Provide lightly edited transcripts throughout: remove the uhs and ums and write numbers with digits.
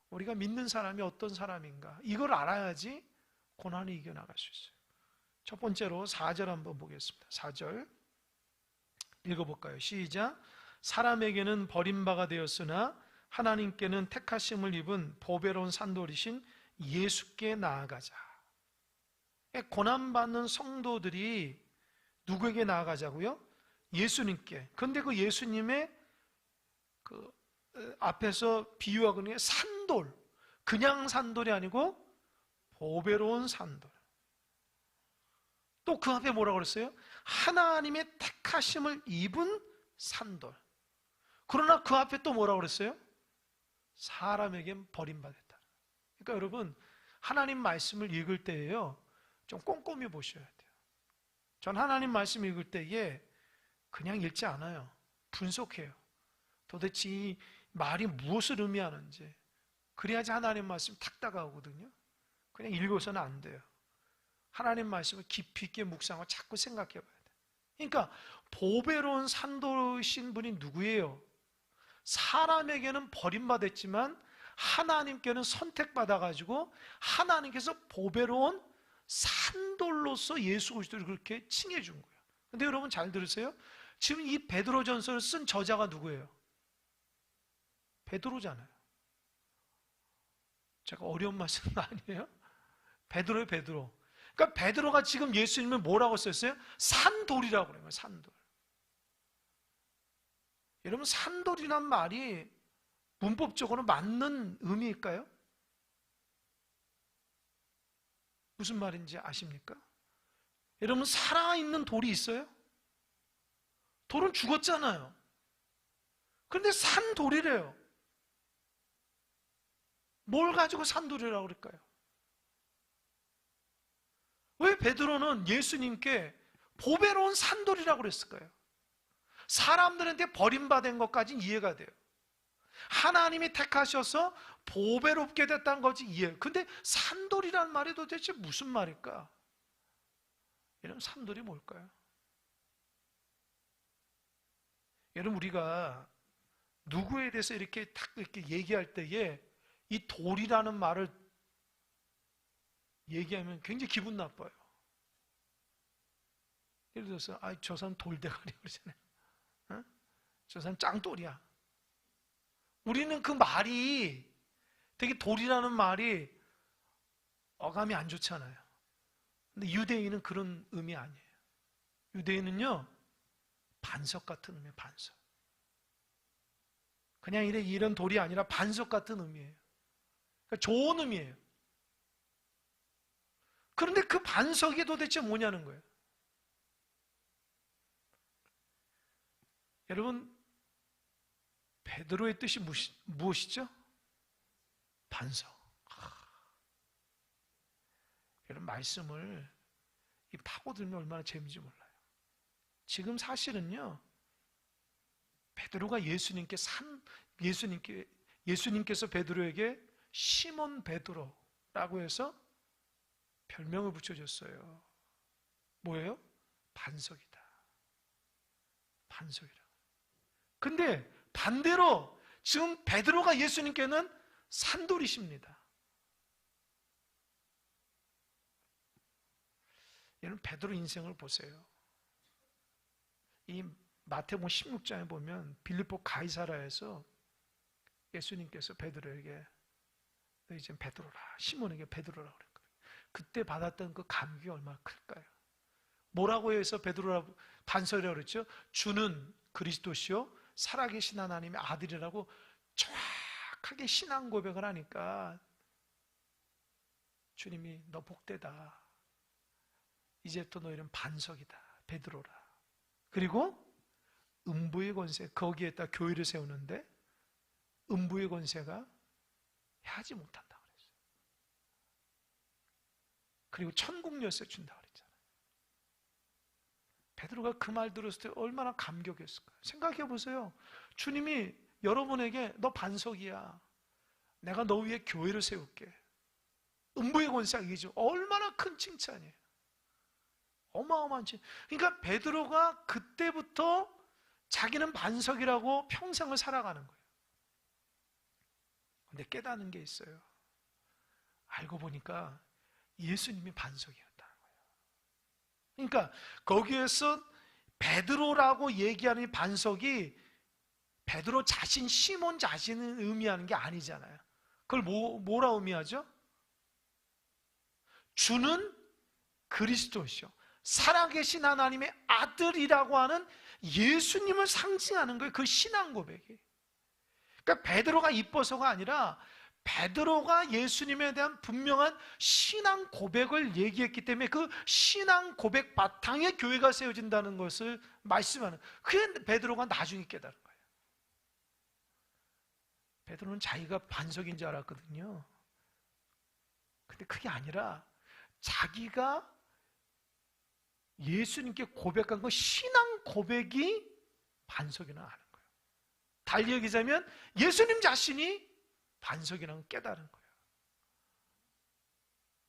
우리가 믿는 사람이 어떤 사람인가, 이걸 알아야지 고난을 이겨나갈 수 있어요. 첫 번째로 4절 한번 보겠습니다. 4절 읽어볼까요? 시작. 사람에게는 버림바가 되었으나 하나님께는 택하심을 입은 보배로운 산돌이신 예수께 나아가자. 고난받는 성도들이 누구에게 나아가자고요? 예수님께. 그런데 그 예수님의 그 앞에서 비유하는 게 산돌, 그냥 산돌이 아니고 보배로운 산돌. 또 그 앞에 뭐라고 그랬어요? 하나님의 택하심을 입은 산돌. 그러나 그 앞에 또 뭐라고 그랬어요? 사람에겐 버림받았다. 그러니까 여러분, 하나님 말씀을 읽을 때에요, 좀 꼼꼼히 보셔야 돼요. 전 하나님 말씀 읽을 때에 그냥 읽지 않아요. 분석해요. 도대체 이 말이 무엇을 의미하는지. 그래야지 하나님 말씀이 탁 다가오거든요. 그냥 읽어서는 안 돼요. 하나님 말씀을 깊이 있게 묵상하고 자꾸 생각해 봐야 돼요. 그러니까 보배로운 산도신 분이 누구예요? 사람에게는 버림받았지만 하나님께는 선택받아가지고 하나님께서 보배로운 산돌로서 예수 그리스도를 그렇게 칭해 준 거예요. 근데 여러분 잘 들으세요. 지금 이 베드로전서를 쓴 저자가 누구예요? 베드로잖아요. 제가 어려운 말씀은 아니에요. 베드로예요, 베드로. 그러니까 베드로가 지금 예수님을 뭐라고 썼어요? 산돌이라고 그래요. 산돌. 여러분, 산돌이란 말이 문법적으로 맞는 의미일까요? 무슨 말인지 아십니까? 여러분, 살아있는 돌이 있어요? 돌은 죽었잖아요. 그런데 산돌이래요. 뭘 가지고 산돌이라고 그럴까요? 왜 베드로는 예수님께 보배로운 산돌이라고 그랬을까요? 사람들한테 버림받은 것까지는 이해가 돼요. 하나님이 택하셔서 보배롭게 됐다는 거지 이해해요. 근데 산돌이라는 말이 도대체 무슨 말일까? 이런 산돌이 뭘까요? 여러분, 우리가 누구에 대해서 이렇게 딱 이렇게 얘기할 때에 이 돌이라는 말을 얘기하면 굉장히 기분 나빠요. 예를 들어서, 저 사람 돌대가리 그러잖아요. 어? 저 사람 짱돌이야. 우리는 그 말이 되게 돌이라는 말이 어감이 안 좋잖아요. 근데 유대인은 그런 의미 아니에요. 유대인은요, 반석 같은 의미예요, 반석. 그냥 이런 돌이 아니라 반석 같은 의미예요. 그러니까 좋은 의미예요. 그런데 그 반석이 도대체 뭐냐는 거예요. 여러분, 베드로의 뜻이 무엇이죠? 반석. 여러분, 말씀을 파고들면 얼마나 재미인지 몰라요. 지금 사실은요, 베드로가 예수님께서 베드로에게 시몬 베드로라고 해서 별명을 붙여줬어요. 뭐예요? 반석이다. 반석이라. 근데 반대로 지금 베드로가 예수님께는 산돌이십니다. 여러분, 베드로 인생을 보세요. 이 마태복음 16장에 보면 빌립보 가이사라에서 예수님께서 베드로에게 너 이제 베드로라, 시몬에게 베드로라 그랬거든요. 그때 받았던 그 감격이 얼마나 클까요? 뭐라고 해서 베드로라고 반석이라고 그랬죠? 주는 그리스도시요 살아계신 하나님의 아들이라고 정확하게 신앙 고백을 하니까 주님이 너 복되다. 이제부터 너희는 반석이다. 베드로라. 그리고 음부의 권세, 거기에다 교회를 세우는데 음부의 권세가 하지 못한다 그랬어요. 그리고 천국 열쇠 준다 그랬잖아요. 베드로가 그 말 들었을 때 얼마나 감격했을까요? 생각해 보세요. 주님이 여러분에게 너 반석이야. 내가 너 위에 교회를 세울게. 음부의 권세가 이기죠. 얼마나 큰 칭찬이에요. 어마어마한 칭찬. 그러니까 베드로가 그때부터 자기는 반석이라고 평생을 살아가는 거예요. 근데 깨닫는 게 있어요. 알고 보니까 예수님이 반석이었다는 거예요. 그러니까 거기에서 베드로라고 얘기하는 이 반석이 베드로 자신, 시몬 자신을 의미하는 게 아니잖아요. 그걸 뭐라 의미하죠? 주는 그리스도시요 살아계신 하나님의 아들이라고 하는 예수님을 상징하는 거예요. 그 신앙 고백이. 그러니까 베드로가 이뻐서가 아니라 베드로가 예수님에 대한 분명한 신앙 고백을 얘기했기 때문에 그 신앙 고백 바탕에 교회가 세워진다는 것을 말씀하는, 그게 베드로가 나중에 깨달은 거예요. 베드로는 자기가 반석인 줄 알았거든요. 근데 그게 아니라 자기가 예수님께 고백한 그 신앙 고백이 반석이라는 아는 거예요. 달리 얘기하자면 예수님 자신이 반석이라는 걸 깨달은 거예요.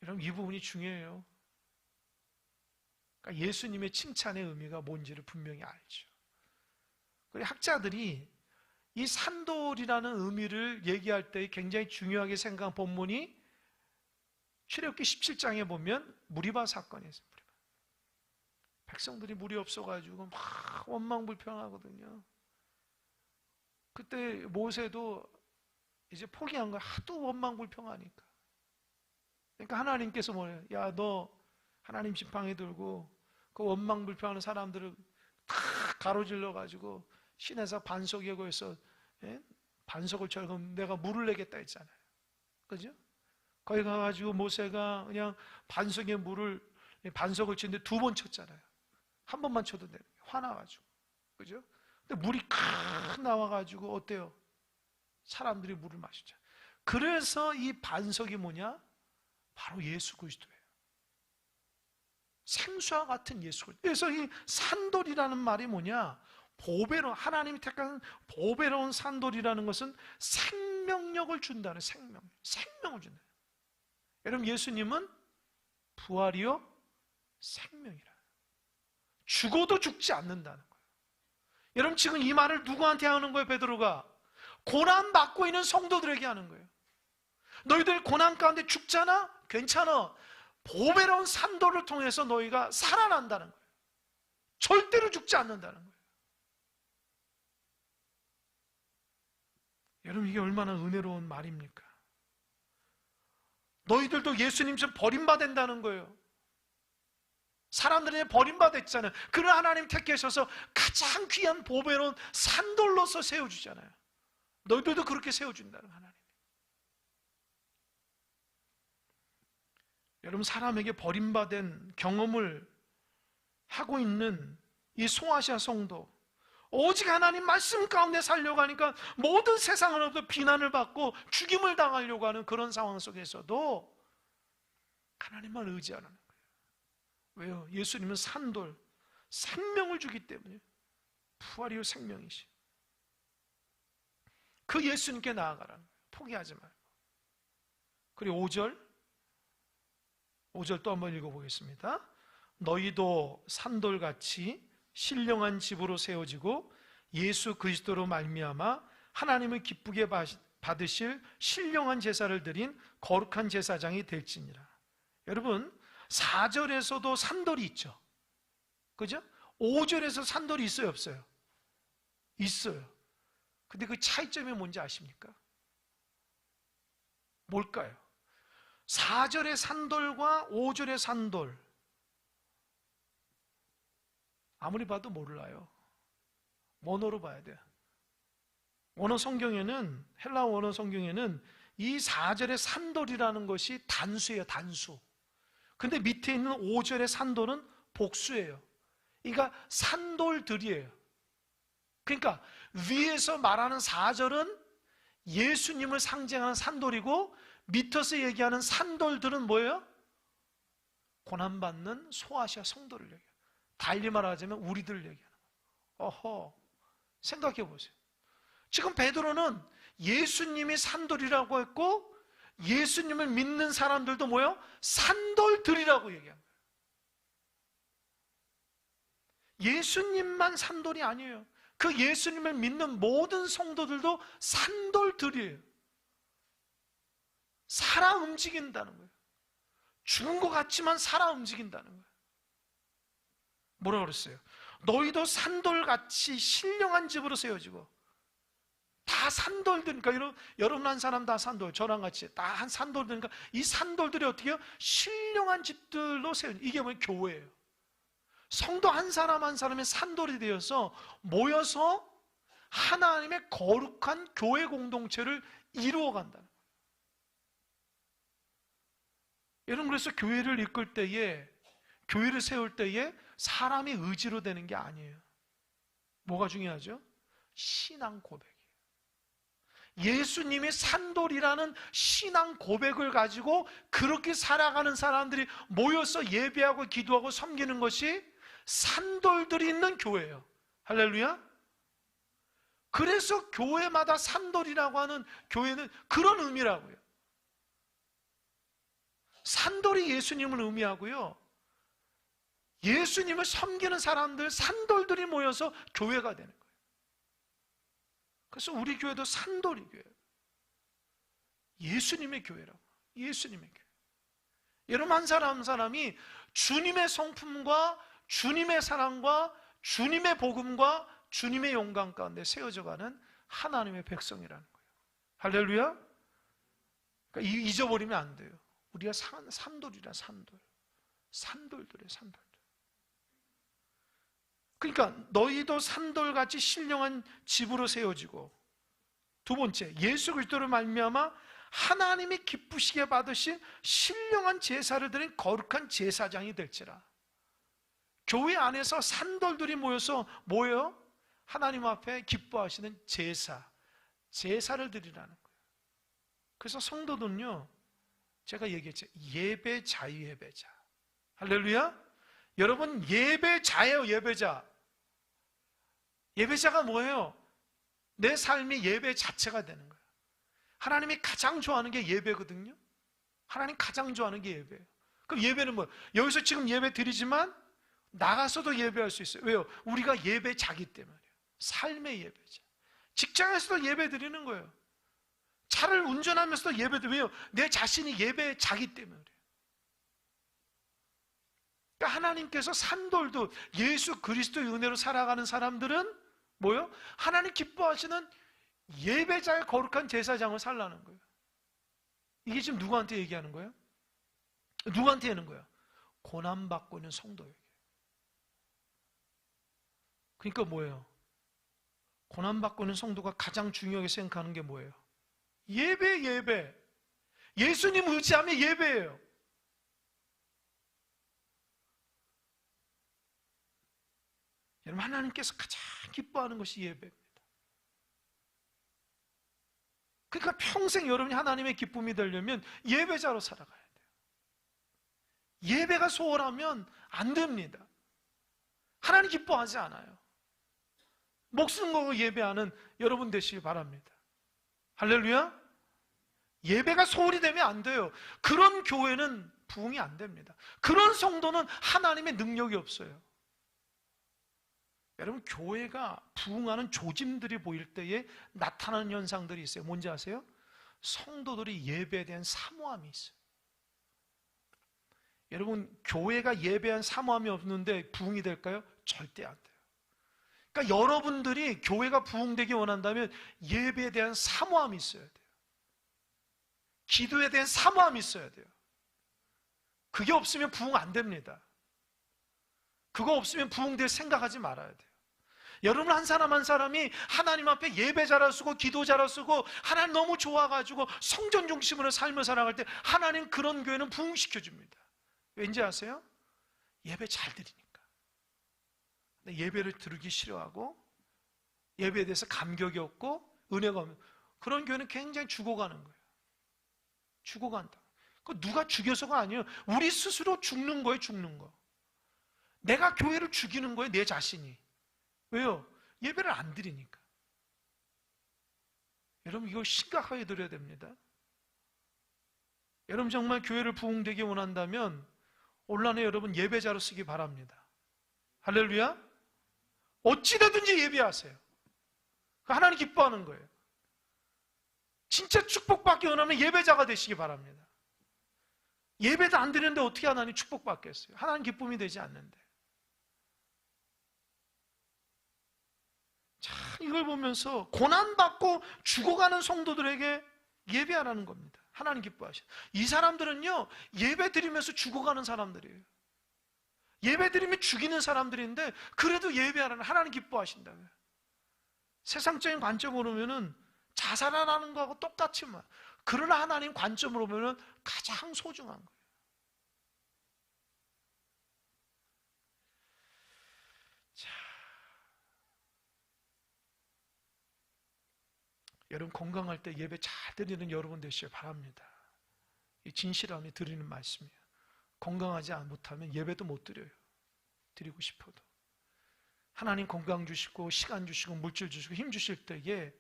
여러분, 이 부분이 중요해요. 그러니까 예수님의 칭찬의 의미가 뭔지를 분명히 알죠. 그리고 학자들이 이 산돌이라는 의미를 얘기할 때 굉장히 중요하게 생각한 본문이 출애굽기 17장에 보면 무리바 사건이 있어요. 백성들이 물이 없어가지고 막 원망불평하거든요. 그때 모세도 이제 포기한 거야. 하도 원망불평하니까. 그러니까 하나님께서 뭐래요? 야, 너 하나님 지팡이 들고 그 원망불평하는 사람들을 다 가로질러가지고 시내사 반석에 거기서 반석을 철거 내가 물을 내겠다 했잖아요. 그죠? 거기 가가지고 모세가 그냥 반석에 반석을 치는데 2번 쳤잖아요. 한 번만 쳐도 되는 거예요. 화나가지고. 그죠? 근데 물이 칵 나와가지고 어때요? 사람들이 물을 마시죠. 그래서 이 반석이 뭐냐? 바로 예수 그리스도예요. 생수와 같은 예수 그리스도. 그래서 이 산돌이라는 말이 뭐냐? 보배로운, 하나님이 택한 보배로운 산돌이라는 것은 생명력을 준다는, 생명을 준다. 여러분, 예수님은 부활이요 생명이라. 죽어도 죽지 않는다는 거예요. 여러분, 지금 이 말을 누구한테 하는 거예요? 베드로가 고난받고 있는 성도들에게 하는 거예요. 너희들 고난 가운데 죽잖아? 괜찮아. 보배로운 산돌을 통해서 너희가 살아난다는 거예요. 절대로 죽지 않는다는 거예요. 여러분, 이게 얼마나 은혜로운 말입니까? 너희들도 예수님처럼 버림받는다는 거예요. 사람들이 버림받았잖아요. 그러나 하나님 택하셔서 가장 귀한 보배로운 산돌로서 세워주잖아요. 너희들도 그렇게 세워준다는 하나님. 여러분, 사람에게 버림받은 경험을 하고 있는 이 소아시아 성도, 오직 하나님 말씀 가운데 살려고 하니까 모든 세상으로부터 비난을 받고 죽임을 당하려고 하는 그런 상황 속에서도 하나님만 의지하는 거예요. 왜요? 예수님은 산돌, 생명을 주기 때문에 부활이요 생명이시. 그 예수님께 나아가라는 거예요. 포기하지 말고. 그리고 5절 또 한번 읽어보겠습니다. 너희도 산돌같이 신령한 집으로 세워지고 예수 그리스도로 말미암아 하나님을 기쁘게 받으실 신령한 제사를 드린 거룩한 제사장이 될지니라. 여러분, 4절에서도 산돌이 있죠. 그죠? 5절에서 산돌이 있어요, 없어요? 있어요. 근데 그 차이점이 뭔지 아십니까? 뭘까요? 4절의 산돌과 5절의 산돌, 아무리 봐도 몰라요. 원어로 봐야 돼요. 원어 성경에는, 헬라어 원어 성경에는 이 4절의 산돌이라는 것이 단수예요, 단수. 근데 밑에 있는 5절의 산돌은 복수예요. 그러니까 산돌들이에요. 그러니까 위에서 말하는 4절은 예수님을 상징하는 산돌이고, 밑에서 얘기하는 산돌들은 뭐예요? 고난받는 소아시아 성도를 얘기해요. 달리 말하자면 우리들을 얘기하는 거예요. 어허, 생각해 보세요. 지금 베드로는 예수님이 산돌이라고 했고, 예수님을 믿는 사람들도 뭐예요? 산돌들이라고 얘기한 거예요. 예수님만 산돌이 아니에요. 그 예수님을 믿는 모든 성도들도 산돌들이에요. 살아 움직인다는 거예요. 죽은 것 같지만 살아 움직인다는 거예요. 뭐라고 그랬어요? 너희도 산돌같이 신령한 집으로 세워지고. 다 산돌들이니까, 여러분 한 사람 다 산돌, 저랑 같이 다 한 산돌들이니까, 이 산돌들이 어떻게 해요? 신령한 집들로 세워져. 이게 뭐예요? 교회예요. 성도 한 사람 한 사람의 산돌이 되어서 모여서 하나님의 거룩한 교회 공동체를 이루어 간다는 거예요. 여러분, 그래서 교회를 이끌 때에, 교회를 세울 때에 사람의 의지로 되는 게 아니에요. 뭐가 중요하죠? 신앙 고백이에요. 예수님이 산돌이라는 신앙 고백을 가지고 그렇게 살아가는 사람들이 모여서 예배하고 기도하고 섬기는 것이 산돌들이 있는 교회예요. 할렐루야. 그래서 교회마다 산돌이라고 하는 교회는 그런 의미라고요. 산돌이 예수님을 의미하고요, 예수님을 섬기는 사람들, 산돌들이 모여서 교회가 되는 거예요. 그래서 우리 교회도 산돌이 교회예요. 예수님의 교회라고. 예수님의 교회. 여러분, 한 사람 한 사람이 주님의 성품과 주님의 사랑과 주님의 복음과 주님의 영광 가운데 세워져가는 하나님의 백성이라는 거예요. 할렐루야. 그러니까 잊어버리면 안 돼요. 우리가 산돌이라. 산돌들이에요. 산돌들. 그러니까 너희도 산돌같이 신령한 집으로 세워지고, 두 번째, 예수 그리스도를 말미암아 하나님이 기쁘시게 받으신 신령한 제사를 드린 거룩한 제사장이 될지라. 교회 안에서 산돌들이 모여서 뭐예요? 하나님 앞에 기뻐하시는 제사를 드리라는 거예요. 그래서 성도들은요, 제가 얘기했죠. 예배 자유예배자. 할렐루야. 여러분, 예배자예요. 예배자. 예배자가 뭐예요? 내 삶이 예배 자체가 되는 거예요. 하나님이 가장 좋아하는 게 예배거든요. 하나님 가장 좋아하는 게 예배예요. 그럼 예배는 뭐예요? 여기서 지금 예배 드리지만 나가서도 예배할 수 있어요. 왜요? 우리가 예배자기 때문이에요. 삶의 예배자. 직장에서도 예배 드리는 거예요. 차를 운전하면서도 예배 드려요. 왜요? 내 자신이 예배자기 때문에 그래요. 그러니까 하나님께서 산돌도, 예수 그리스도의 은혜로 살아가는 사람들은 뭐요? 하나님 기뻐하시는 예배자의 거룩한 제사장을 살라는 거예요. 이게 지금 누구한테 얘기하는 거예요? 누구한테 하는 거예요? 고난받고 있는 성도에게. 그러니까 뭐예요? 고난받고 있는 성도가 가장 중요하게 생각하는 게 뭐예요? 예배. 예수님 의지하면 예배예요. 여러분, 하나님께서 가장 기뻐하는 것이 예배입니다. 그러니까 평생 여러분이 하나님의 기쁨이 되려면 예배자로 살아가야 돼요. 예배가 소홀하면 안 됩니다. 하나님 기뻐하지 않아요. 목숨 걸고 예배하는 여러분 되시길 바랍니다. 할렐루야. 예배가 소홀히 되면 안 돼요. 그런 교회는 부흥이 안 됩니다. 그런 성도는 하나님의 능력이 없어요. 여러분, 교회가 부흥하는 조짐들이 보일 때에 나타나는 현상들이 있어요. 뭔지 아세요? 성도들이 예배에 대한 사모함이 있어요. 여러분, 교회가 예배한 사모함이 없는데 부흥이 될까요? 절대 안 돼요. 그러니까 여러분들이 교회가 부흥되기 원한다면 예배에 대한 사모함이 있어야 돼요. 기도에 대한 사모함이 있어야 돼요. 그게 없으면 부흥 안 됩니다. 그거 없으면 부흥될 생각하지 말아야 돼요. 여러분, 한 사람 한 사람이 하나님 앞에 예배자라 쓰고 기도자라 쓰고 하나님 너무 좋아가지고 성전 중심으로 삶을 살아갈 때 하나님 그런 교회는 부흥시켜줍니다. 왠지 아세요? 예배 잘 드리니까. 근데 예배를 드리기 싫어하고 예배에 대해서 감격이 없고 은혜가 없는 그런 교회는 굉장히 죽어가는 거예요. 죽어간다. 그 누가 죽여서가 아니에요. 우리 스스로 죽는 거예요. 죽는 거. 내가 교회를 죽이는 거예요. 내 자신이. 왜요? 예배를 안 드리니까. 여러분, 이거 심각하게 드려야 됩니다. 여러분, 정말 교회를 부흥되게 원한다면 온라인에 여러분 예배자로 쓰기 바랍니다. 할렐루야. 어찌되든지 예배하세요. 하나님 기뻐하는 거예요. 진짜 축복받기 원하면 예배자가 되시기 바랍니다. 예배도 안 드리는데 어떻게 하나님 축복받겠어요? 하나님 기쁨이 되지 않는데. 자, 이걸 보면서 고난받고 죽어가는 성도들에게 예배하라는 겁니다. 하나님 기뻐하시죠. 이 사람들은요, 예배 드리면서 죽어가는 사람들이에요. 예배 드리면 죽이는 사람들인데 그래도 예배하라는, 하나님 기뻐하신다고요. 세상적인 관점으로 보면은 자살하라는 거하고 똑같지만, 그러나 하나님 관점으로 보면 가장 소중한 거예요. 자, 여러분 건강할 때 예배 잘 드리는 여러분 되시길 바랍니다. 이 진실함이 드리는 말씀이에요. 건강하지 못하면 예배도 못 드려요. 드리고 싶어도. 하나님 건강 주시고 시간 주시고 물질 주시고 힘 주실 때에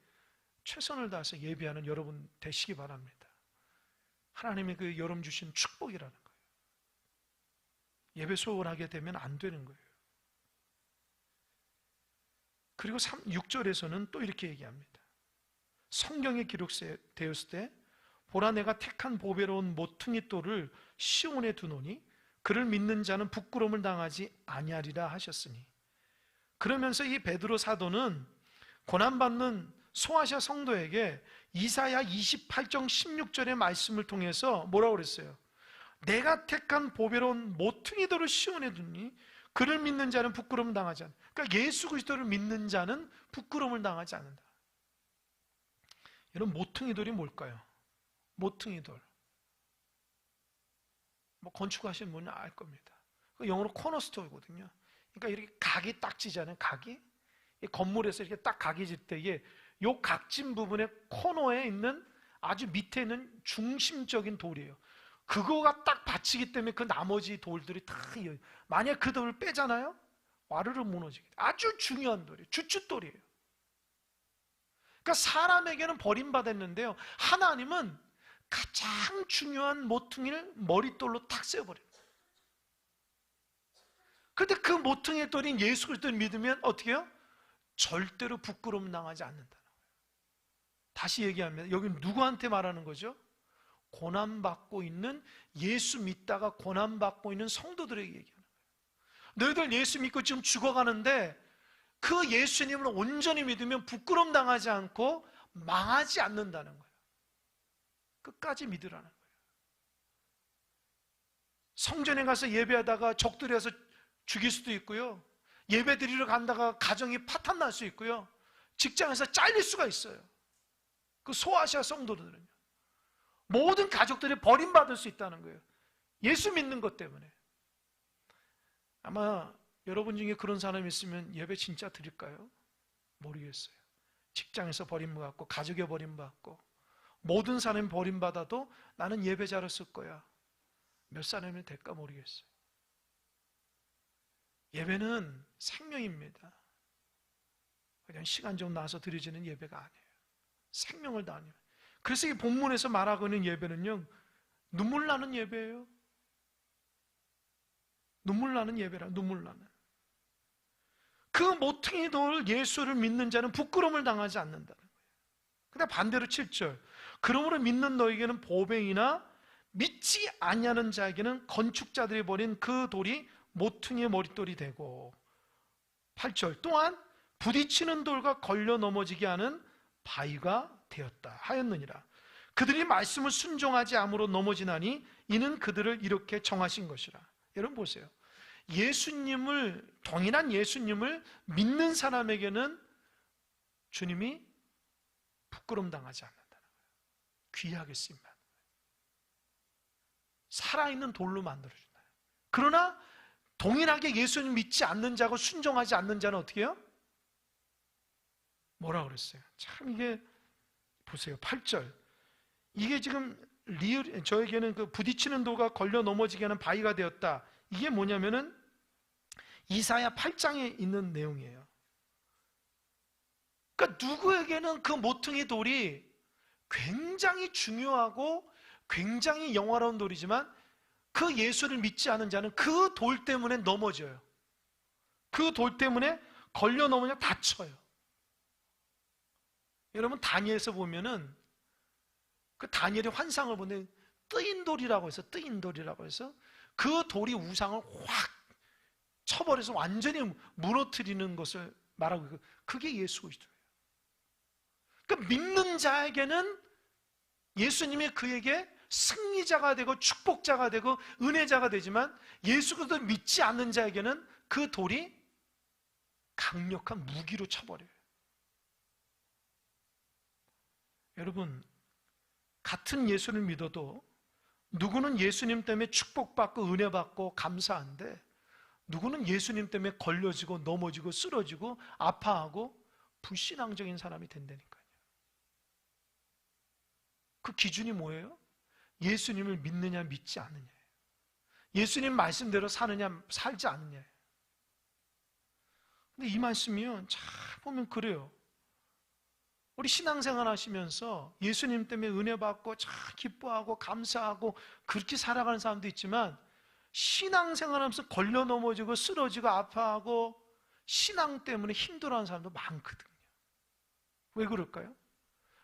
최선을 다해서 예배하는 여러분 되시기 바랍니다. 하나님의 그 여러분 주신 축복이라는 거예요. 예배 소홀하게 되면 안 되는 거예요. 그리고 6절에서는 또 이렇게 얘기합니다. 성경에 기록되었을 때 보라 내가 택한 보배로운 모퉁이 돌을 시온에 두노니 그를 믿는 자는 부끄러움을 당하지 아니하리라 하셨으니, 그러면서 이 베드로 사도는 고난받는 소아시아 성도에게 이사야 28장 16절의 말씀을 통해서 뭐라고 그랬어요? 내가 택한 보배로운 모퉁이 돌을 시온에 두니 그를 믿는 자는 부끄러움을 당하지 않는다. 그러니까 예수 그리스도를 믿는 자는 부끄러움을 당하지 않는다. 여러분, 모퉁이 돌이 뭘까요? 모퉁이 돌. 뭐 건축하시는 분은 알 겁니다. 영어로 코너스톤이거든요. 그러니까 이렇게 각이 딱 지잖아요. 각이. 이 건물에서 이렇게 딱 각이 질 때에 요 각진 부분의 코너에 있는 아주 밑에 있는 중심적인 돌이에요. 그거가 딱 받치기 때문에 그 나머지 돌들이 다, 만약 그 돌을 빼잖아요? 와르르 무너지게. 아주 중요한 돌이에요. 주춧돌이에요. 그러니까 사람에게는 버림받았는데요, 하나님은 가장 중요한 모퉁이를 머릿돌로 탁 세워버려요. 그런데 그 모퉁이 돌인 예수 그리스도를 믿으면 어떻게 해요? 절대로 부끄러움 당하지 않는다는 거예요. 다시 얘기하면 여기는 누구한테 말하는 거죠? 고난받고 있는, 예수 믿다가 고난받고 있는 성도들에게 얘기하는 거예요. 너희들 예수 믿고 지금 죽어가는데 그 예수님을 온전히 믿으면 부끄러움 당하지 않고 망하지 않는다는 거예요. 끝까지 믿으라는 거예요. 성전에 가서 예배하다가 적들이 와서 죽일 수도 있고요, 예배 드리러 간다가 가정이 파탄 날 수 있고요, 직장에서 잘릴 수가 있어요. 그 소아시아 성도들은요, 모든 가족들이 버림받을 수 있다는 거예요. 예수 믿는 것 때문에. 아마 여러분 중에 그런 사람이 있으면 예배 진짜 드릴까요? 모르겠어요. 직장에서 버림받고 가족에 버림받고 모든 사람이 버림받아도 나는 예배자로 쓸 거야. 몇 사람이 될까 모르겠어요. 예배는 생명입니다. 그냥 시간 좀 나와서 드려지는 예배가 아니에요. 생명을 다하는. 그래서 이 본문에서 말하고 있는 예배는요, 눈물 나는 예배예요. 눈물 나는 예배라, 눈물 나는. 그 모퉁이 돌 예수를 믿는 자는 부끄러움을 당하지 않는다는 거예요. 근데 반대로 7절, 그러므로 믿는 너에게는 보배이나 믿지 아니하는 자에게는 건축자들이 버린 그 돌이 모퉁이의 머릿돌이 되고, 8절, 또한 부딪히는 돌과 걸려 넘어지게 하는 바위가 되었다 하였느니라. 그들이 말씀을 순종하지 않으므로 넘어지나니 이는 그들을 이렇게 정하신 것이라. 여러분 보세요. 예수님을, 동일한 예수님을 믿는 사람에게는 주님이 부끄럼 당하지 않는다는 거예요. 귀하게 쓰임받는 거예요. 살아있는 돌로 만들어준다. 그러나 동일하게 예수님 믿지 않는 자고 순종하지 않는 자는 어떻게 해요? 뭐라 그랬어요? 참 이게 보세요. 8절. 이게 지금 저에게는 그 부딪히는 돌과 걸려 넘어지게 하는 바위가 되었다. 이게 뭐냐면은 이사야 8장에 있는 내용이에요. 그러니까 누구에게는 그 모퉁이 돌이 굉장히 중요하고 굉장히 영화로운 돌이지만 그 예수를 믿지 않은 자는 그 돌 때문에 넘어져요. 그 돌 때문에 걸려 넘어져 다쳐요. 여러분 다니엘서 보면은 그 다니엘이 환상을 보는데 뜨인 돌이라고 해서 그 돌이 우상을 확 쳐버려서 완전히 무너뜨리는 것을 말하고 있고, 그게 예수 그리스도예요. 그러니까 믿는 자에게는 예수님이 그에게 승리자가 되고 축복자가 되고 은혜자가 되지만, 예수 그리스도를 믿지 않는 자에게는 그 돌이 강력한 무기로 쳐버려요. 여러분, 같은 예수를 믿어도 누구는 예수님 때문에 축복받고 은혜받고 감사한데, 누구는 예수님 때문에 걸려지고 넘어지고 쓰러지고 아파하고 불신앙적인 사람이 된다니까요. 그 기준이 뭐예요? 예수님을 믿느냐 믿지 않느냐예요. 예수님 말씀대로 사느냐 살지 않느냐예요. 근데 이 말씀이요, 잘 보면 그래요. 우리 신앙생활 하시면서 예수님 때문에 은혜 받고 참 기뻐하고 감사하고 그렇게 살아가는 사람도 있지만, 신앙생활 하면서 걸려 넘어지고 쓰러지고 아파하고 신앙 때문에 힘들어하는 사람도 많거든요. 왜 그럴까요?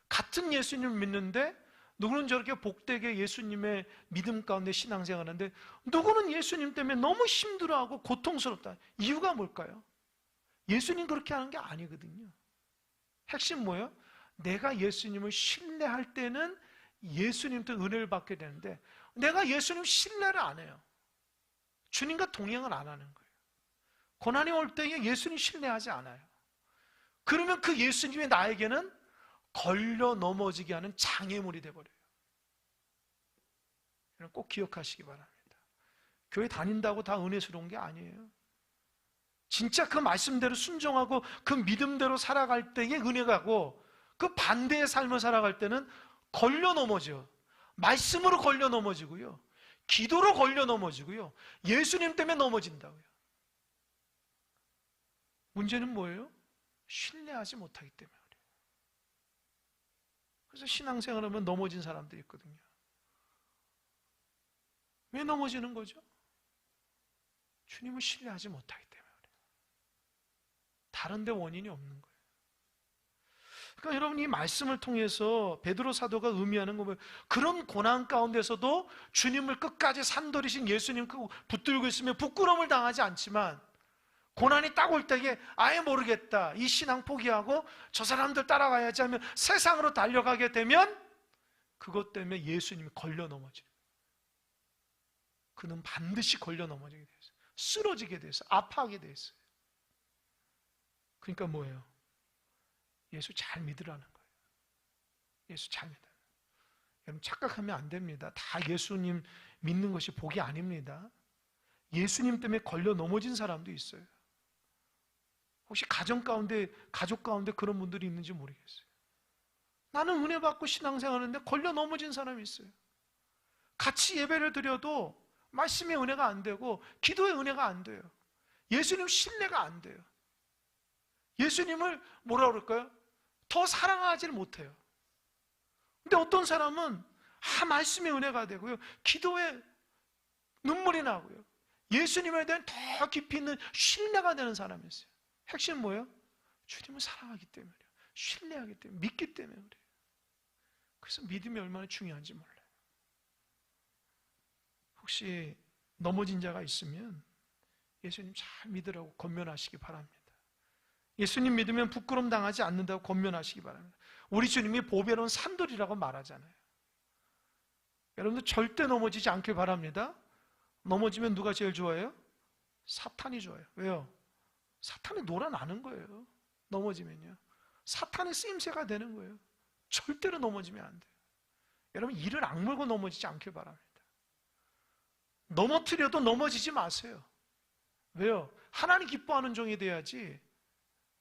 같은 예수님을 믿는데 누구는 저렇게 복되게 예수님의 믿음 가운데 신앙생활 하는데, 누구는 예수님 때문에 너무 힘들어하고 고통스럽다. 이유가 뭘까요? 예수님 그렇게 하는 게 아니거든요. 핵심 뭐예요? 내가 예수님을 신뢰할 때는 예수님도 은혜를 받게 되는데, 내가 예수님 신뢰를 안 해요. 주님과 동행을 안 하는 거예요. 고난이 올 때에 예수님 신뢰하지 않아요. 그러면 그 예수님이 나에게는 걸려 넘어지게 하는 장애물이 되어버려요. 꼭 기억하시기 바랍니다. 교회 다닌다고 다 은혜스러운 게 아니에요. 진짜 그 말씀대로 순종하고 그 믿음대로 살아갈 때의 은혜가고, 그 반대의 삶을 살아갈 때는 걸려 넘어져. 말씀으로 걸려 넘어지고요, 기도로 걸려 넘어지고요, 예수님 때문에 넘어진다고요. 문제는 뭐예요? 신뢰하지 못하기 때문에 그래요. 그래서 신앙생활하면 넘어진 사람들이 있거든요. 왜 넘어지는 거죠? 주님을 신뢰하지 못하기 때문에 그래요. 다른 데 원인이 없는 거예요. 그러니까 여러분, 이 말씀을 통해서 베드로 사도가 의미하는 거 보면, 그런 고난 가운데서도 주님을 끝까지 산돌이신 예수님 붙들고 있으면 부끄러움을 당하지 않지만, 고난이 딱 올 때에 아예 모르겠다, 이 신앙 포기하고 저 사람들 따라가야지 하면 세상으로 달려가게 되면, 그것 때문에 예수님이 걸려 넘어져요. 그는 반드시 걸려 넘어지게 돼 있어요. 쓰러지게 돼 있어요. 아파하게 돼 있어요. 그러니까 뭐예요? 예수 잘 믿으라는 거예요. 예수 잘 믿어요. 여러분, 착각하면 안 됩니다. 다 예수님 믿는 것이 복이 아닙니다. 예수님 때문에 걸려 넘어진 사람도 있어요. 혹시 가정 가운데, 가족 가운데 그런 분들이 있는지 모르겠어요. 나는 은혜 받고 신앙생활하는데 걸려 넘어진 사람이 있어요. 같이 예배를 드려도 말씀의 은혜가 안 되고 기도의 은혜가 안 돼요. 예수님 신뢰가 안 돼요. 예수님을 뭐라 그럴까요? 더 사랑하지를 못해요. 근데 어떤 사람은 말씀의 은혜가 되고요, 기도에 눈물이 나고요, 예수님에 대한 더 깊이 있는 신뢰가 되는 사람이 있어요. 핵심 뭐예요? 주님을 사랑하기 때문이에요. 신뢰하기 때문에, 믿기 때문에 그래요. 그래서 믿음이 얼마나 중요한지 몰라요. 혹시 넘어진 자가 있으면 예수님 잘 믿으라고 권면하시기 바랍니다. 예수님 믿으면 부끄러움 당하지 않는다고 권면하시기 바랍니다. 우리 주님이 보배로운 산돌이라고 말하잖아요. 여러분들 절대 넘어지지 않길 바랍니다. 넘어지면 누가 제일 좋아해요? 사탄이 좋아요. 왜요? 사탄이 놀아나는 거예요. 넘어지면요, 사탄의 쓰임새가 되는 거예요. 절대로 넘어지면 안 돼요. 여러분, 이를 악물고 넘어지지 않길 바랍니다. 넘어뜨려도 넘어지지 마세요. 왜요? 하나님 기뻐하는 종이 돼야지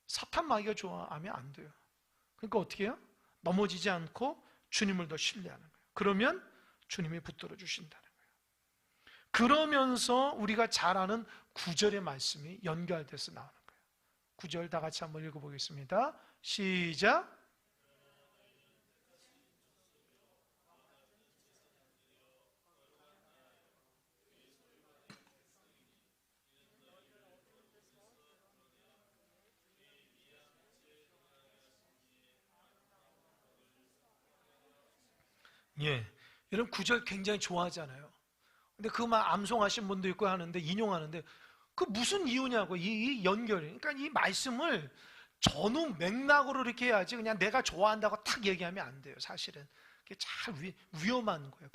사탄 마귀가 좋아하면 안 돼요. 그러니까 어떻게 해요? 넘어지지 않고 주님을 더 신뢰하는 거예요. 그러면 주님이 붙들어 주신다는 거예요. 그러면서 우리가 잘 아는 9절의 말씀이 연결돼서 나오는 거예요. 9절 다 같이 한번 읽어보겠습니다. 시작. 예. 여러분 구절 굉장히 좋아하잖아요. 근데 그 말 암송하신 분도 있고 하는데 인용하는데 그 무슨 이유냐고 이 연결이. 그러니까 이 말씀을 전후 맥락으로 이렇게 해야지 그냥 내가 좋아한다고 탁 얘기하면 안 돼요. 사실은 그게 잘 위험한 거예요.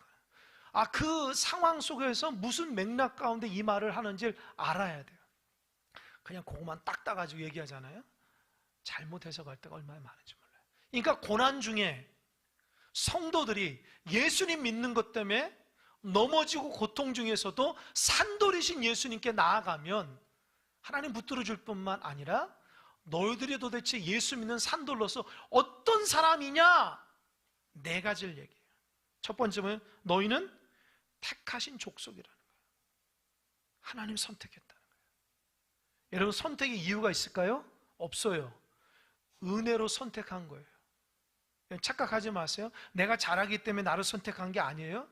그 상황 속에서 무슨 맥락 가운데 이 말을 하는지를 알아야 돼요. 그냥 그것만 딱 따가지고 얘기하잖아요. 잘못 해석할 때가 얼마나 많은지 몰라요. 그러니까 고난 중에 성도들이 예수님 믿는 것 때문에 넘어지고 고통 중에서도 산돌이신 예수님께 나아가면 하나님 붙들어 줄 뿐만 아니라 너희들이 도대체 예수 믿는 산돌로서 어떤 사람이냐? 네 가지를 얘기해요. 첫 번째는 너희는 택하신 족속이라는 거예요. 하나님 선택했다는 거예요. 여러분 선택의 이유가 있을까요? 없어요. 은혜로 선택한 거예요. 착각하지 마세요. 내가 잘하기 때문에 나를 선택한 게 아니에요.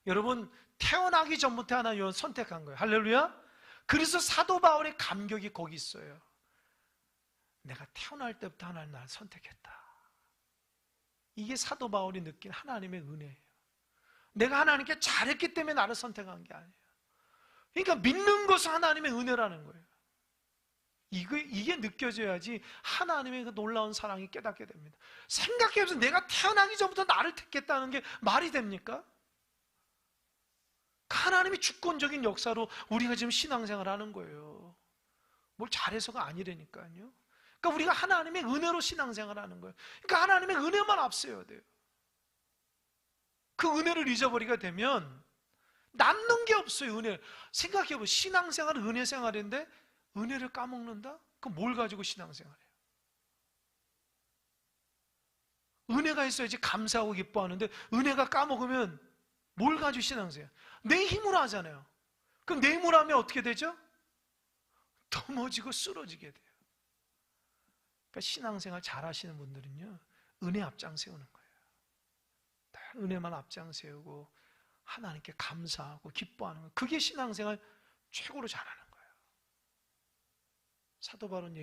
여러분 태어나기 전부터 하나님 선택한 거예요. 할렐루야. 그래서 사도 바울의 감격이 거기 있어요. 내가 태어날 때부터 하나님 나를 선택했다. 이게 사도 바울이 느낀 하나님의 은혜예요. 내가 하나님께 잘했기 때문에 나를 선택한 게 아니에요. 그러니까 믿는 것은 하나님의 은혜라는 거예요. 이게 느껴져야지 하나님의 그 놀라운 사랑이 깨닫게 됩니다. 생각해보세요. 내가 태어나기 전부터 나를 택했다는 게 말이 됩니까? 하나님의 주권적인 역사로 우리가 지금 신앙생활을 하는 거예요. 뭘 잘해서가 아니라니까요. 그러니까 우리가 하나님의 은혜로 신앙생활을 하는 거예요. 그러니까 하나님의 은혜만 앞서야 돼요. 그 은혜를 잊어버리게 되면 남는 게 없어요. 은혜. 생각해보세요. 신앙생활은 은혜생활인데 은혜를 까먹는다? 그럼 뭘 가지고 신앙생활해요? 은혜가 있어야지 감사하고 기뻐하는데 은혜가 까먹으면 뭘 가지고 신앙생활해요? 내 힘으로 하잖아요. 그럼 내 힘으로 하면 어떻게 되죠? 넘어지고 쓰러지게 돼요. 그러니까 신앙생활 잘 하시는 분들은요 은혜 앞장 세우는 거예요. 은혜만 앞장 세우고 하나님께 감사하고 기뻐하는 거예요. 그게 신앙생활 최고로 잘하는 거예요. 사도 바울은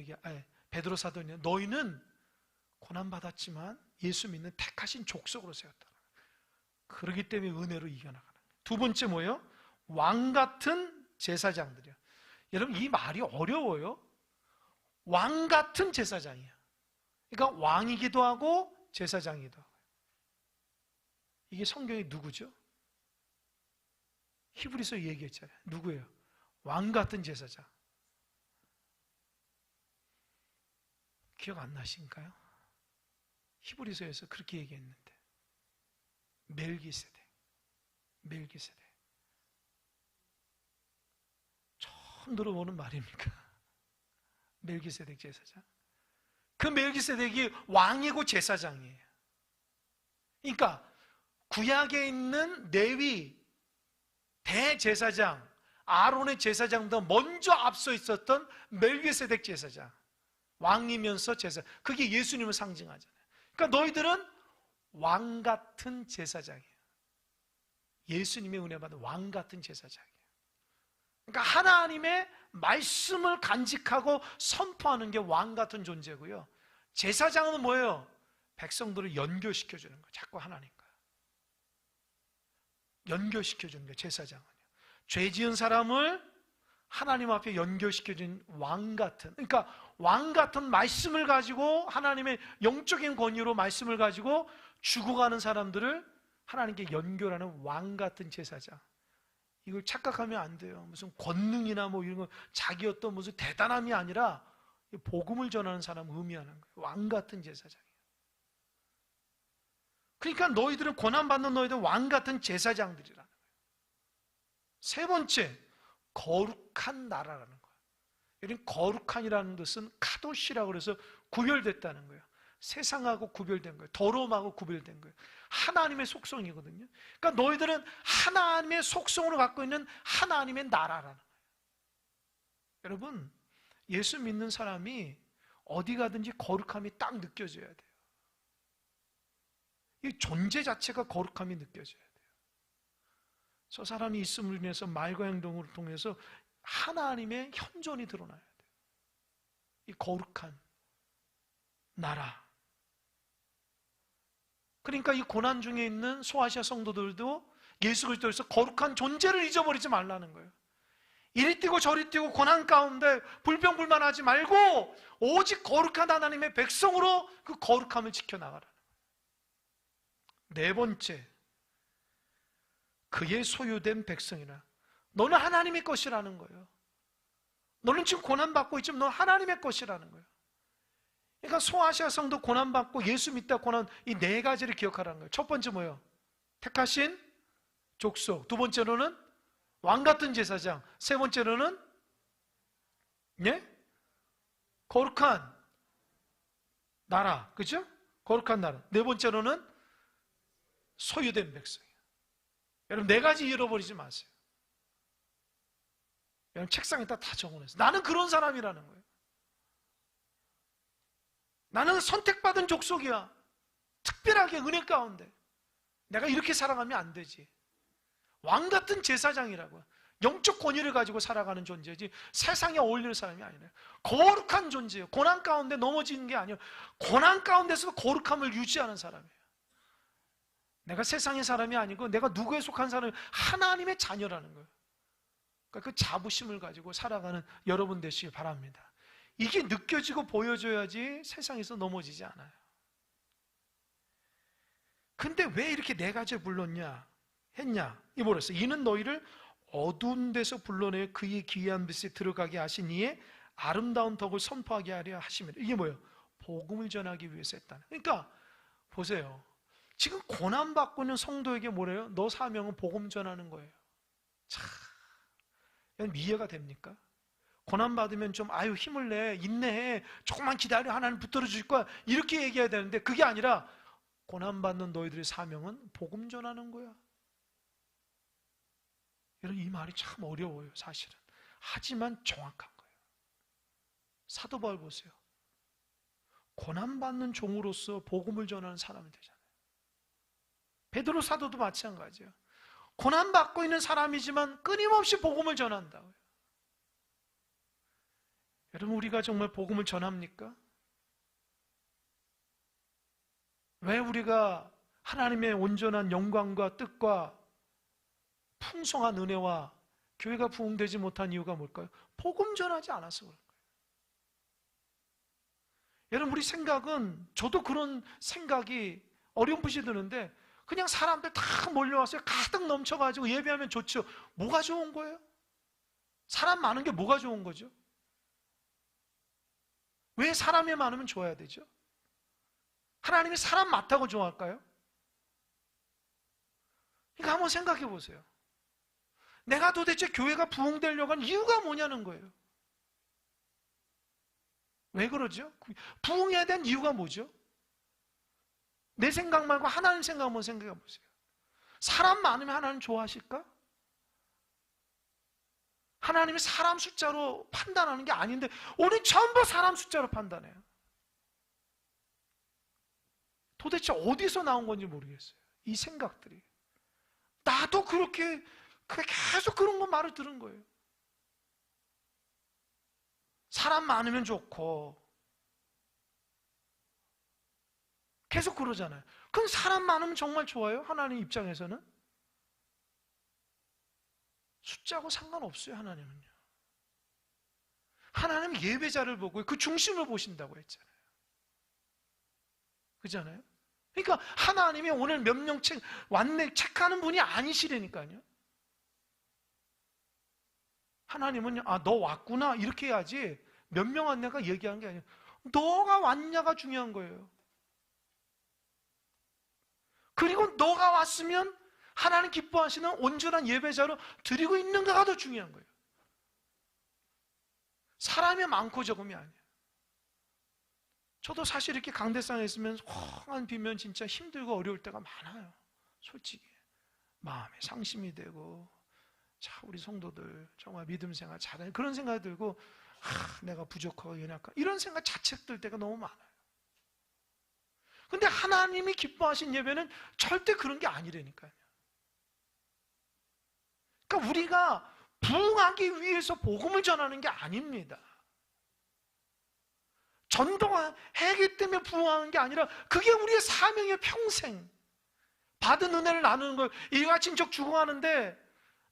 베드로 사도는 너희는 고난받았지만 예수 믿는 택하신 족속으로 세웠다. 그렇기 때문에 은혜로 이겨나가는 거예요. 두 번째 뭐예요? 왕 같은 제사장들이요. 여러분 이 말이 어려워요. 왕 같은 제사장이에요. 그러니까 왕이기도 하고 제사장이기도 하고. 이게 성경이 누구죠? 히브리서 얘기했잖아요. 누구예요? 왕 같은 제사장. 기억 안 나신가요? 히브리서에서 그렇게 얘기했는데 멜기세덱. 처음 들어보는 말입니까? 멜기세덱 제사장. 그 멜기세덱이 왕이고 제사장이에요. 그러니까 구약에 있는 레위 대제사장 아론의 제사장보다 먼저 앞서 있었던 멜기세덱 제사장. 왕이면서 제사. 그게 예수님을 상징하잖아요. 그러니까 너희들은 왕 같은 제사장이에요. 예수님의 은혜 받은 왕 같은 제사장이에요. 그러니까 하나님의 말씀을 간직하고 선포하는 게 왕 같은 존재고요. 제사장은 뭐예요? 백성들을 연결시켜주는 거예요. 자꾸 하나님과 연결시켜주는 거예요. 제사장은요. 죄 지은 사람을 하나님 앞에 연결시켜준 왕 같은, 그러니까 왕 같은 말씀을 가지고 하나님의 영적인 권위로 말씀을 가지고 죽어가는 사람들을 하나님께 연결하는 왕 같은 제사장. 이걸 착각하면 안 돼요. 무슨 권능이나 뭐 이런 거 자기 어떤 무슨 대단함이 아니라 복음을 전하는 사람을 의미하는 거예요. 왕 같은 제사장이에요. 그러니까 너희들은 고난받는 너희들 왕 같은 제사장들이라는 거예요. 세 번째, 거룩한 나라라는 거예요. 이런 거룩한이라는 뜻은 카도시라고 그래서 구별됐다는 거예요. 세상하고 구별된 거예요. 더러움하고 구별된 거예요. 하나님의 속성이거든요. 그러니까 너희들은 하나님의 속성으로 갖고 있는 하나님의 나라라는 거예요. 여러분, 예수 믿는 사람이 어디 가든지 거룩함이 딱 느껴져야 돼요. 이 존재 자체가 거룩함이 느껴져야 돼요. 저 사람이 있음을 인해서 말과 행동을 통해서 하나님의 현존이 드러나야 돼요. 이 거룩한 나라. 그러니까 이 고난 중에 있는 소아시아 성도들도 예수 그리스도에서 거룩한 존재를 잊어버리지 말라는 거예요. 이리 뛰고 저리 뛰고 고난 가운데 불평불만하지 말고 오직 거룩한 하나님의 백성으로 그 거룩함을 지켜나가라는 거예요. 네 번째, 그의 소유된 백성이라. 너는 하나님의 것이라는 거예요. 너는 지금 고난받고 있지만 넌 하나님의 것이라는 거예요. 그러니까 소아시아 성도 고난받고 예수 믿다 고난, 이 네 가지를 기억하라는 거예요. 첫 번째 뭐예요? 택하신 족속. 두 번째로는 왕같은 제사장. 세 번째로는 거룩한 나라. 그죠? 거룩한 나라. 네 번째로는 소유된 백성이에요. 여러분 네 가지 잃어버리지 마세요. 여러분 책상에다 다 적어놓으세요. 나는 그런 사람이라는 거예요. 나는 선택받은 족속이야. 특별하게 은혜 가운데 내가 이렇게 살아가면 안 되지. 왕같은 제사장이라고요. 영적 권위를 가지고 살아가는 존재지 세상에 어울리는 사람이 아니에요. 거룩한 존재예요. 고난 가운데 넘어지는 게 아니에요. 고난 가운데서도 거룩함을 유지하는 사람이에요. 내가 세상의 사람이 아니고 내가 누구에 속한 사람이 하나님의 자녀라는 거예요. 그러니까 그 자부심을 가지고 살아가는 여러분 되시길 바랍니다. 이게 느껴지고 보여줘야지 세상에서 넘어지지 않아요. 근데 왜 이렇게 네 가지를 불렀냐? 했냐? 이 뭐랬어? 이는 너희를 어두운 데서 불러내 그의 기이한 빛에 들어가게 하신 이의 아름다운 덕을 선포하게 하려 하심이라. 이게 뭐예요? 복음을 전하기 위해서 했다. 그러니까 보세요. 지금 고난받고 있는 성도에게 뭐래요? 너 사명은 복음 전하는 거예요. 참, 이해가 됩니까? 고난받으면 좀 아유 힘을 내, 인내해, 조금만 기다려, 하나님 붙들어 주실 거야, 이렇게 얘기해야 되는데 그게 아니라 고난받는 너희들의 사명은 복음 전하는 거야. 여러분 이 말이 참 어려워요 사실은. 하지만 정확한 거예요. 사도 바울 보세요. 고난받는 종으로서 복음을 전하는 사람이 되잖아요. 베드로 사도도 마찬가지예요. 고난받고 있는 사람이지만 끊임없이 복음을 전한다고요. 여러분 우리가 정말 복음을 전합니까? 왜 우리가 하나님의 온전한 영광과 뜻과 풍성한 은혜와 교회가 부흥되지 못한 이유가 뭘까요? 복음 전하지 않아서 그런 거예요. 여러분 우리 생각은, 저도 그런 생각이 어렴풋이 드는데 그냥 사람들 다 몰려와서 가득 넘쳐가지고 예배하면 좋죠. 뭐가 좋은 거예요? 사람 많은 게 뭐가 좋은 거죠? 왜 사람이 많으면 좋아야 되죠? 하나님이 사람 많다고 좋아할까요? 그러니까 한번 생각해 보세요. 내가 도대체 교회가 부흥되려고 하는 이유가 뭐냐는 거예요. 왜 그러죠? 부흥해야 되는 이유가 뭐죠? 내 생각 말고 하나님 생각 한번 생각해 보세요. 사람 많으면 하나님 좋아하실까? 하나님이 사람 숫자로 판단하는 게 아닌데 우리 전부 사람 숫자로 판단해요. 도대체 어디서 나온 건지 모르겠어요. 이 생각들이. 나도 그렇게 계속 그런 거 말을 들은 거예요. 사람 많으면 좋고 계속 그러잖아요. 그럼 사람 많으면 정말 좋아요? 하나님 입장에서는? 숫자하고 상관없어요. 하나님은요. 하나님은 예배자를 보고 그 중심을 보신다고 했잖아요. 그렇잖아요? 그러니까 하나님이 오늘 몇 명 왔네 체크하는 분이 아니시라니까요. 하나님은 너 왔구나 이렇게 해야지 몇 명 왔냐가 얘기하는 게 아니에요. 너가 왔냐가 중요한 거예요. 그리고 너가 왔으면 하나님 기뻐하시는 온전한 예배자로 드리고 있는가가 더 중요한 거예요. 사람이 많고 적음이 아니에요. 저도 사실 이렇게 강대상에 있으면 헝한 비면 진짜 힘들고 어려울 때가 많아요. 솔직히 마음에 상심이 되고 자 우리 성도들 정말 믿음 생활 잘해 그런 생각이 들고 내가 부족하고 연약하고 이런 생각 자책 들 때가 너무 많아요. 근데 하나님이 기뻐하신 예배는 절대 그런 게 아니라니까요. 그러니까 우리가 부흥하기 위해서 복음을 전하는 게 아닙니다. 전도하기 때문에 부흥하는 게 아니라 그게 우리의 사명의 평생. 받은 은혜를 나누는 걸, 일가 친척 죽어가는데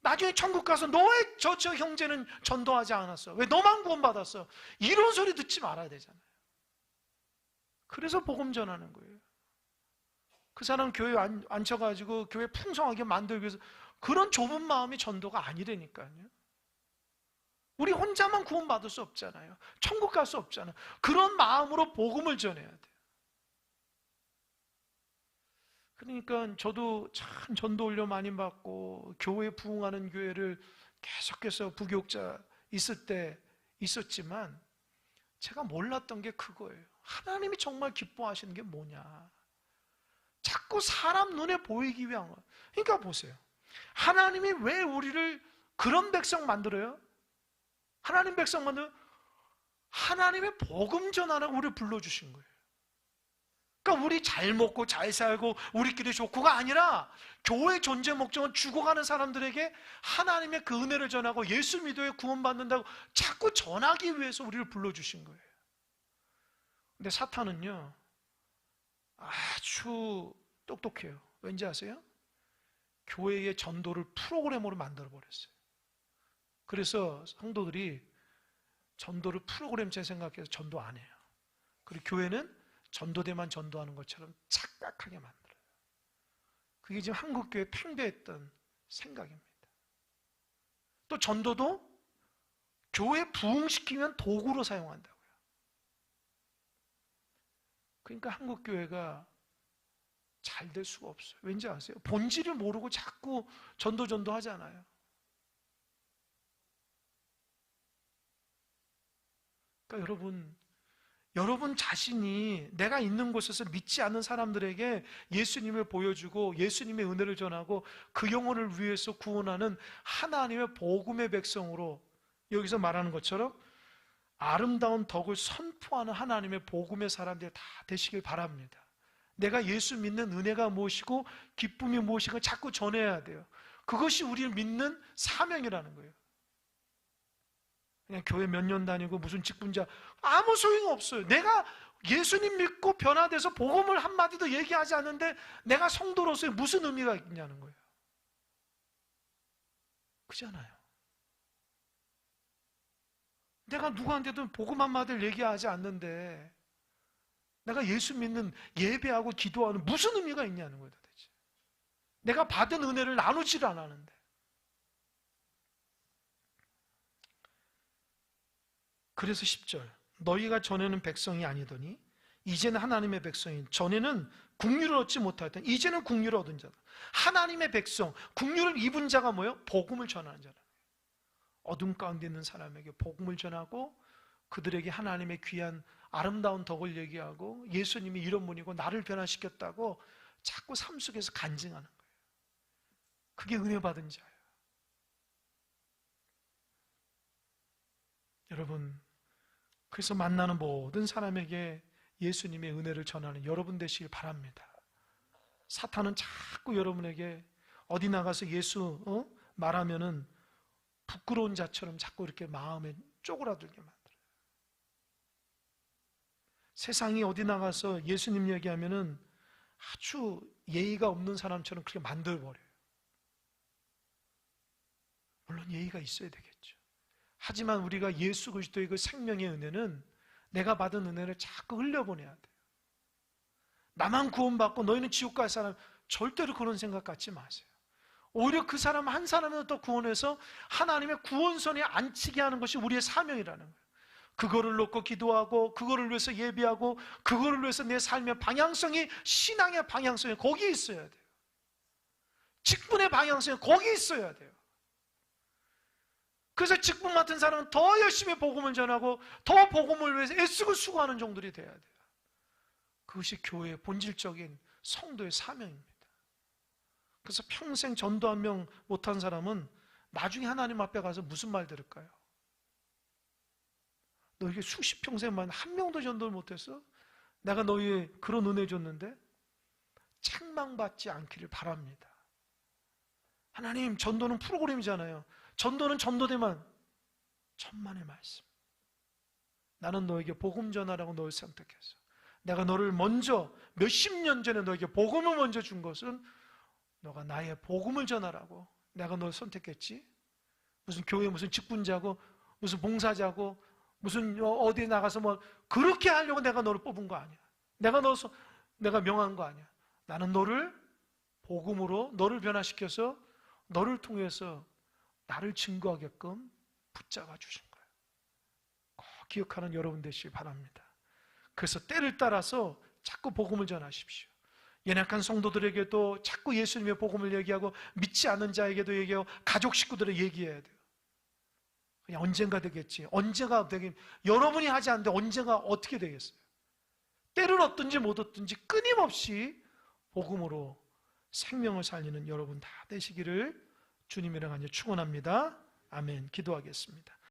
나중에 천국 가서 너의 저 형제는 전도하지 않았어, 왜 너만 구원받았어, 이런 소리 듣지 말아야 되잖아요. 그래서 복음 전하는 거예요. 그 사람 교회에 앉혀가지고 교회 풍성하게 만들기 위해서, 그런 좁은 마음이 전도가 아니라니까요. 우리 혼자만 구원받을 수 없잖아요. 천국 갈 수 없잖아요. 그런 마음으로 복음을 전해야 돼요. 그러니까 저도 참 전도 훈련 많이 받고 교회 부흥하는 교회를 계속해서 부교육자 있을 때 있었지만, 제가 몰랐던 게 그거예요. 하나님이 정말 기뻐하시는 게 뭐냐, 자꾸 사람 눈에 보이기 위한 거. 그러니까 보세요, 하나님이 왜 우리를 그런 백성 만들어요? 하나님 백성 만들어 하나님의 복음 전하라고 우리를 불러주신 거예요. 그러니까 우리 잘 먹고 잘 살고 우리끼리 좋고가 아니라, 교회 존재 목적은 죽어가는 사람들에게 하나님의 그 은혜를 전하고 예수 믿어야 구원받는다고 자꾸 전하기 위해서 우리를 불러주신 거예요. 근데 사탄은요, 아주 똑똑해요. 왠지 아세요? 교회의 전도를 프로그램으로 만들어버렸어요. 그래서 성도들이 전도를 프로그램처럼 생각해서 전도 안 해요. 그리고 교회는 전도대만 전도하는 것처럼 착각하게 만들어요. 그게 지금 한국교회에 팽배했던 생각입니다. 또 전도도 교회 부흥시키면 도구로 사용한다고요. 그러니까 한국교회가 잘 될 수가 없어요. 왠지 아세요? 본질을 모르고 자꾸 전도 하잖아요. 그러니까 여러분 자신이 내가 있는 곳에서 믿지 않는 사람들에게 예수님을 보여주고 예수님의 은혜를 전하고 그 영혼을 위해서 구원하는 하나님의 복음의 백성으로, 여기서 말하는 것처럼 아름다운 덕을 선포하는 하나님의 복음의 사람들이 다 되시길 바랍니다. 내가 예수 믿는 은혜가 무엇이고 기쁨이 무엇인가 자꾸 전해야 돼요. 그것이 우리를 믿는 사명이라는 거예요. 그냥 교회 몇 년 다니고 무슨 직분자 아무 소용없어요. 내가 예수님 믿고 변화돼서 복음을 한마디도 얘기하지 않는데 내가 성도로서의 무슨 의미가 있냐는 거예요. 그렇잖아요. 내가 누구한테도 복음 한마디를 얘기하지 않는데 내가 예수 믿는, 예배하고 기도하는 무슨 의미가 있냐는 거예요, 도대체. 내가 받은 은혜를 나누질 않았는데. 그래서 10절, 너희가 전에는 백성이 아니더니 이제는 하나님의 백성인, 전에는 국류를 얻지 못하였던 이제는 국류를 얻은 자다. 하나님의 백성, 국류를 입은 자가 뭐예요? 복음을 전하는 자다. 어둠 가운데 있는 사람에게 복음을 전하고 그들에게 하나님의 귀한 아름다운 덕을 얘기하고 예수님이 이런 분이고 나를 변화시켰다고 자꾸 삶 속에서 간증하는 거예요. 그게 은혜 받은 자예요. 여러분, 그래서 만나는 모든 사람에게 예수님의 은혜를 전하는 여러분 되시길 바랍니다. 사탄은 자꾸 여러분에게 어디 나가서 예수 말하면은 부끄러운 자처럼 자꾸 이렇게 마음에 쪼그라들게 만들어요. 세상이 어디 나가서 예수님 얘기하면은 아주 예의가 없는 사람처럼 그렇게 만들어버려요. 물론 예의가 있어야 되겠죠. 하지만 우리가 예수 그리스도의 그 생명의 은혜는 내가 받은 은혜를 자꾸 흘려보내야 돼요. 나만 구원받고 너희는 지옥 갈 사람, 절대로 그런 생각 갖지 마세요. 오히려 그 사람 한 사람을 더 구원해서 하나님의 구원선에 앉히게 하는 것이 우리의 사명이라는 거예요. 그거를 놓고 기도하고 그거를 위해서 예비하고 그거를 위해서 내 삶의 방향성이, 신앙의 방향성이 거기에 있어야 돼요. 직분의 방향성이 거기에 있어야 돼요. 그래서 직분 같은 사람은 더 열심히 복음을 전하고 더 복음을 위해서 애쓰고 수고하는 종들이 돼야 돼요. 그것이 교회의 본질적인 성도의 사명입니다. 그래서 평생 전도 한 명 못한 사람은 나중에 하나님 앞에 가서 무슨 말 들을까요? 너에게 수십 평생만 한 명도 전도를 못했어? 내가 너희에 그런 은혜 줬는데? 책망받지 않기를 바랍니다. 하나님, 전도는 프로그램이잖아요. 전도는 전도대만, 천만의 말씀. 나는 너에게 복음 전하라고 너를 선택해서 내가 너를 먼저 몇십 년 전에 너에게 복음을 먼저 준 것은 너가 나의 복음을 전하라고 내가 널 선택했지. 무슨 교회 무슨 직분자고 무슨 봉사자고 무슨 어디에 나가서 뭐 그렇게 하려고 내가 너를 뽑은 거 아니야. 내가 명한 거 아니야. 나는 너를 복음으로 너를 변화시켜서 너를 통해서 나를 증거하게끔 붙잡아 주신 거예요. 꼭 기억하는 여러분 되시기 바랍니다. 그래서 때를 따라서 자꾸 복음을 전하십시오. 연약한 성도들에게도 자꾸 예수님의 복음을 얘기하고 믿지 않는 자에게도 얘기하고 가족 식구들에게 얘기해야 돼요. 그냥 언젠가 되겠지. 언제가 되긴 여러분이 하지 않는데 언제가 어떻게 되겠어요? 때를 얻든지 못 얻든지 끊임없이 복음으로 생명을 살리는 여러분 다 되시기를 주님이랑 같이 축원합니다. 아멘. 기도하겠습니다.